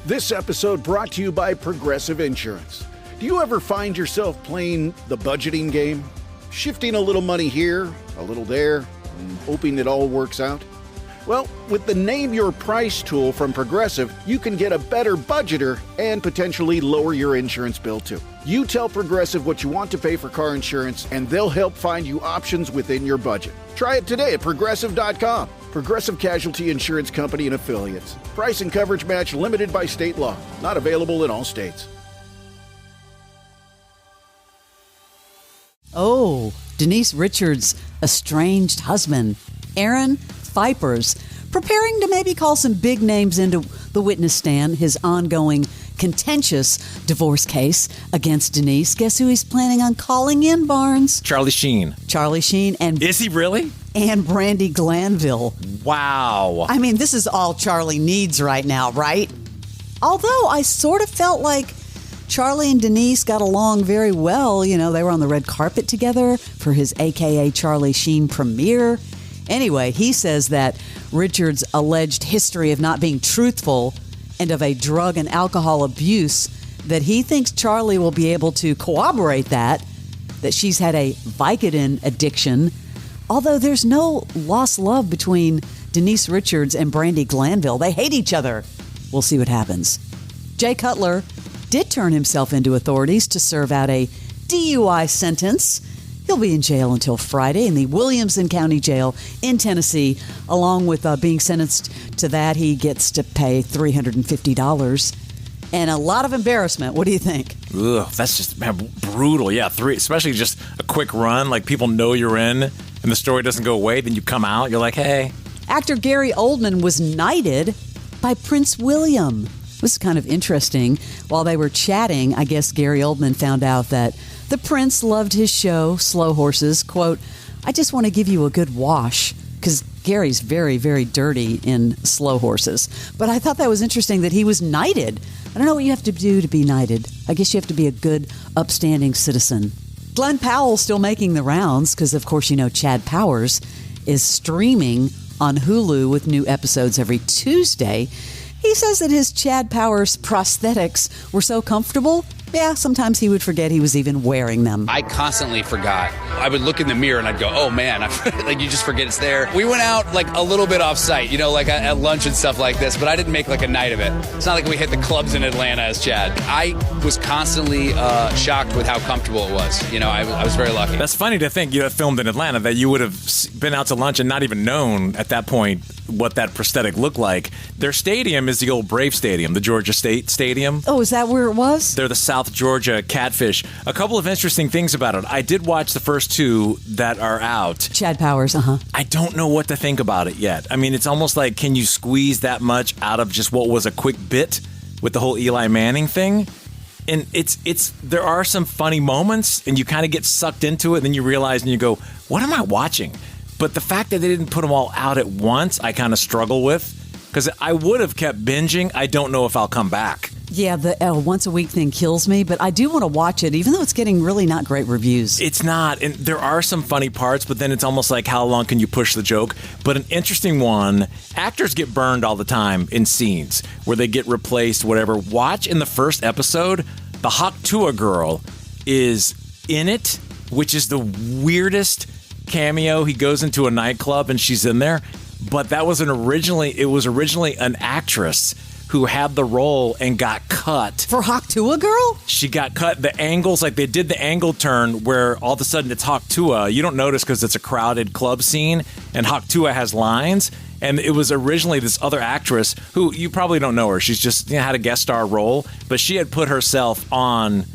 This episode brought to you by Progressive Insurance. Do you ever find yourself playing the budgeting game? Shifting a little money here, a little there, and hoping it all works out? Well, with the Name Your Price tool from Progressive, you can get a better budgeter and potentially lower your insurance bill too. You tell Progressive what you want to pay for car insurance, and they'll help find you options within your budget. Try it today at Progressive.com. Progressive Casualty Insurance Company and Affiliates. Price and coverage match limited by state law. Not available in all states. Oh, Denise Richards' estranged husband, Aaron Vipers, preparing to maybe call some big names into the witness stand, his ongoing contentious divorce case against Denise. Guess who he's planning on calling in, Barnes? Charlie Sheen. Charlie Sheen. And is he really? And Brandi Glanville. Wow. I mean, this is all Charlie needs right now, right? Although I sort of felt like Charlie and Denise got along very well. You know, they were on the red carpet together for his AKA Charlie Sheen premiere. Anyway, he says that Richards' alleged history of not being truthful and of a drug and alcohol abuse, that he thinks Charlie will be able to corroborate that she's had a Vicodin addiction. Although there's no lost love between Denise Richards and Brandi Glanville. They hate each other. We'll see what happens. Jay Cutler did turn himself into authorities to serve out a DUI sentence. He'll be in jail until Friday in the Williamson County Jail in Tennessee. Along with being sentenced to that, he gets to pay $350 and a lot of embarrassment. What do you think? Ugh, that's just brutal. Yeah, especially just a quick run. Like, people know you're in and the story doesn't go away. Then you come out, you're like, hey. Actor Gary Oldman was knighted by Prince William. This is kind of interesting. While they were chatting, I guess Gary Oldman found out that the prince loved his show, Slow Horses. Quote, I just want to give you a good wash, because Gary's very, very dirty in Slow Horses. But I thought that was interesting that he was knighted. I don't know what you have to do to be knighted. I guess you have to be a good, upstanding citizen. Glenn Powell's still making the rounds because, of course, you know Chad Powers is streaming on Hulu with new episodes every Tuesday. He says that his Chad Powers prosthetics were so comfortable, yeah, sometimes he would forget he was even wearing them. I constantly forgot. I would look in the mirror and I'd go, oh man, like you just forget it's there. We went out like a little bit off site, you know, like at lunch and stuff like this, but I didn't make like a night of it. It's not like we hit the clubs in Atlanta as Chad. I was constantly shocked with how comfortable it was. You know, I was very lucky. That's funny to think you had filmed in Atlanta, that you would have been out to lunch and not even known at that point what that prosthetic looked like. Their stadium is the old Brave Stadium, the Georgia State Stadium. Oh, is that where it was? They're the South Georgia Catfish. A couple of interesting things about it. I did watch the first two that are out. Chad Powers, I don't know what to think about it yet. I mean, it's almost like, can you squeeze that much out of just what was a quick bit with the whole Eli Manning thing? And there are some funny moments, and you kind of get sucked into it, and then you realize and you go, what am I watching? But the fact that they didn't put them all out at once, I kind of struggle with, because I would have kept binging. I don't know if I'll come back. Yeah, the once a week thing kills me, but I do want to watch it, even though it's getting really not great reviews. It's not, and there are some funny parts, but then it's almost like, how long can you push the joke? But an interesting one, actors get burned all the time in scenes where they get replaced, whatever. Watch in the first episode, the Haktua girl is in it, which is the weirdest cameo. He goes into a nightclub and she's in there, but it was originally an actress who had the role and got cut. For Haktua Girl? She got cut. The angles, like they did the angle turn where all of a sudden it's Haktua. You don't notice because it's a crowded club scene and Haktua has lines. And it was originally this other actress who you probably don't know her. She's just had a guest star role, but she had put herself on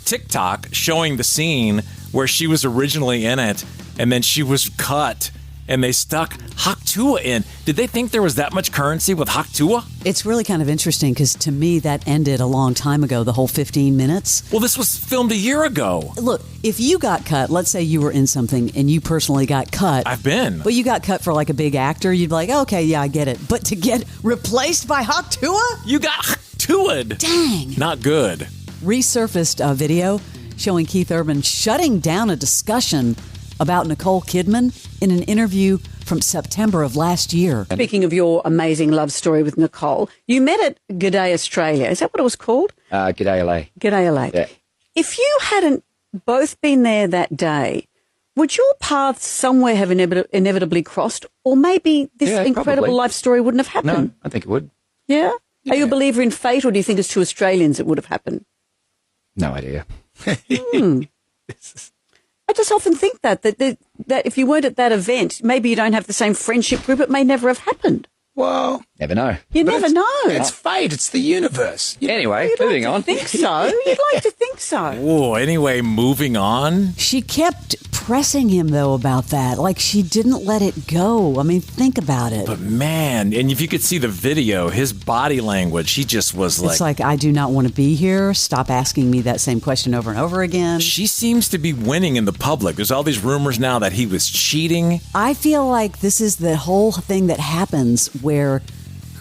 TikTok showing the scene where she was originally in it, and then she was cut. And they stuck Haktua in. Did they think there was that much currency with Haktua? It's really kind of interesting because to me that ended a long time ago, the whole 15 minutes. Well, this was filmed a year ago. Look, if you got cut, let's say you were in something and you personally got cut. I've been. But you got cut for like a big actor, you'd be like, okay, yeah, I get it. But to get replaced by Haktua? You got Haktua'd. Dang. Not good. Resurfaced a video showing Keith Urban shutting down a discussion about Nicole Kidman in an interview from September of last year. Speaking of your amazing love story with Nicole, you met at G'day Australia. Is that what it was called? G'day LA. G'day LA. Yeah. If you hadn't both been there that day, would your paths somewhere have inevitably crossed? Or maybe this incredible probably. life story wouldn't have happened? No, I think it would. Yeah? Are you a believer in fate, or do you think it's two Australians it would have happened? No idea. I just often think that if you weren't at that event, maybe you don't have the same friendship group, it may never have happened. Well, Never know. You never know. it's fate. It's the universe. Anyway, You'd moving like on. to think so. You'd like to think so. Whoa, anyway, moving on. She kept pressing him, though, about that. Like, she didn't let it go. I mean, think about it. But man, and if you could see the video, his body language, he just was It's like, I do not want to be here. Stop asking me that same question over and over again. She seems to be winning in the public. There's all these rumors now that he was cheating. I feel like this is the whole thing that happens where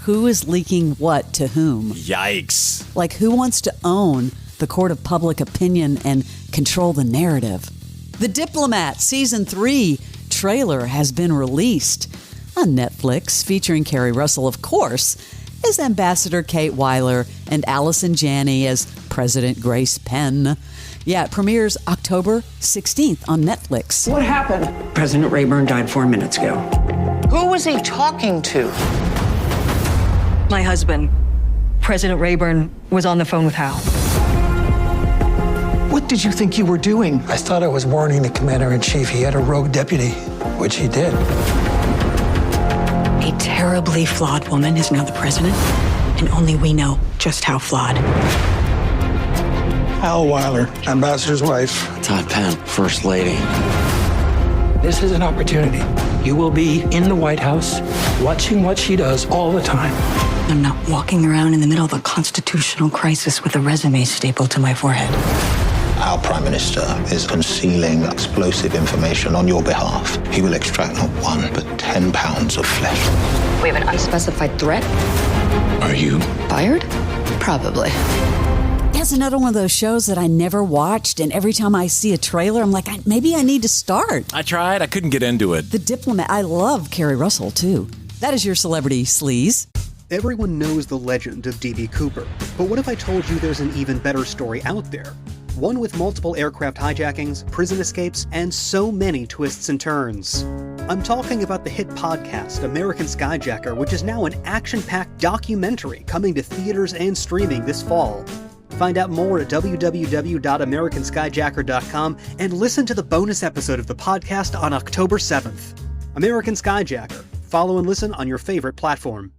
who is leaking what to whom? Yikes. Like, who wants to own the court of public opinion and control the narrative? The Diplomat Season 3 trailer has been released on Netflix, featuring Kerry Russell, of course, as Ambassador Kate Weiler and Allison Janney as President Grace Penn. Yeah, it premieres October 16th on Netflix. What happened? President Rayburn died 4 minutes ago. Who was he talking to? My husband, President Rayburn, was on the phone with Hal. What did you think you were doing? I thought I was warning the commander-in-chief. He had a rogue deputy, which he did. A terribly flawed woman is now the president, and only we know just how flawed. Al Weiler, ambassador's wife. Todd Penn, First Lady. This is an opportunity. You will be in the White House, watching what she does all the time. I'm not walking around in the middle of a constitutional crisis with a resume stapled to my forehead. Our Prime Minister is concealing explosive information on your behalf. He will extract not 1, but 10 pounds of flesh. We have an unspecified threat. Are you? Fired? Probably. That's another one of those shows that I never watched, and every time I see a trailer, I'm like, maybe I need to start. I tried. I couldn't get into it. The Diplomat. I love Kerry Russell, too. That is your celebrity sleaze. Everyone knows the legend of D.B. Cooper, but what if I told you there's an even better story out there? One with multiple aircraft hijackings, prison escapes, and so many twists and turns. I'm talking about the hit podcast American Skyjacker, which is now an action-packed documentary coming to theaters and streaming this fall. Find out more at www.americanskyjacker.com and listen to the bonus episode of the podcast on October 7th. American Skyjacker. Follow and listen on your favorite platform.